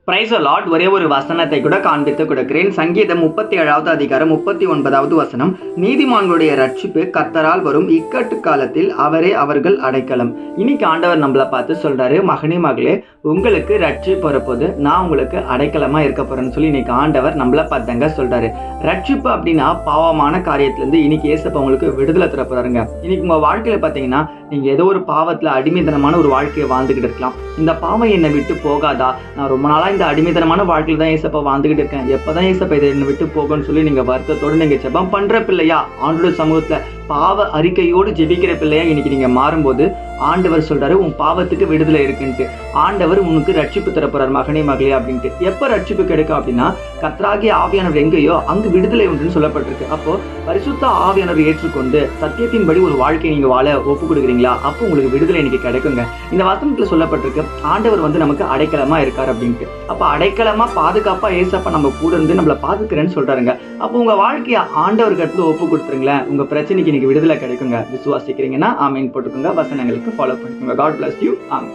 Price Lord. ஒரே ஒரு வசனத்தை கூட காண்பித்து கொடுக்கிறேன். சங்கீதம் 37வது அதிகாரம் 39வது வசனம். நீதிமான்களுடைய ரட்சிப்பு கர்த்தரால் வரும், இக்கட்டு காலத்தில் அவரே அவர்கள் அடைக்கலம். இன்னைக்கு ஆண்டவர் நம்மளை பார்த்து சொல்றாரு, மகனே மகளே, உங்களுக்கு ரட்சிப்பு வரப்போது, நான் உங்களுக்கு அடைக்கலமா இருக்க போறேன்னு சொல்லி இன்னைக்கு ஆண்டவர் நம்மளை பார்த்தாங்க சொல்றாரு. ரட்சிப்பு அப்படின்னா பாவமான காரியத்திலிருந்து இன்னைக்கு ஏசப்பா உங்களுக்கு விடுதலை தர போறாருங்க. இன்னைக்கு உங்க வாழ்க்கையில பாத்தீங்கன்னா நீங்க ஏதோ ஒரு பாவத்துல அடிமைத்தனமான ஒரு வாழ்க்கையை வாழ்ந்துகிட்டு இருக்கலாம். இந்த பாவம் என்னை விட்டு போகாதா, நான் ரொம்ப நாளா இந்த அடிமைத்தனமான வாழ்க்கையில தான் ஏசப்பா வாழ்ந்துகிட்டு இருக்கேன், எப்பதான் ஏசப்பா இதை என்னை விட்டு போகும்னு சொல்லி நீங்க வருத்தத்தோடு நீங்க ஜெபம் பண்ற பிள்ளையா, ஆண்டோட சமூகத்துல பாவ அறிக்கையோடு ஜெபிக்கிற பிள்ளையா இன்னைக்கு நீங்க மாறும்போது ஆண்டவர் சொல்றாரு, உன் பாவத்துக்கு விடுதலை இருக்குன்ட்டு. ஆண்டவர் உனக்கு ரட்சிப்பு தர போறார், மகனே மகளே அப்படின்ட்டு. எப்ப ரட்சிப்பு கிடைக்கும் அப்படின்னா, கர்த்தராகிய ஆவியானவர் எங்கேயோ அங்கு விடுதலை உண்டுன்னு சொல்லப்பட்டிருக்கு. அப்போ பரிசுத்த ஆவியானவர் ஏற்றுக்கொண்டு சத்தியத்தின்படி ஒரு வாழ்க்கையை நீங்க வாழ ஒப்பு கொடுக்குறீங்களா, அப்போ உங்களுக்கு விடுதலை இன்னைக்கு கிடைக்குங்க. இந்த வசனத்துல சொல்லப்பட்டிருக்கு, ஆண்டவர் நமக்கு அடைக்கலமா இருக்காரு அப்படின்ட்டு. அப்ப அடைக்கலமா பாதுகாப்பா ஏசப்பா நம்ம கூட இருந்து நம்மளை பாதுக்கிறேன்னு சொல்றாருங்க. அப்போ உங்க வாழ்க்கைய ஆண்டவருக்கு அடுத்து ஒப்பு கொடுத்துருங்களேன், உங்க பிரச்சனைக்கு இன்னைக்கு விடுதலை கிடைக்குங்க. விசுவாசிக்கிறீங்கன்னா ஆமீன் போட்டுக்கோங்க. வசனங்களுக்கு ஃபாலோ பண்ணிக்கோங்க. God bless you. ஆமென்.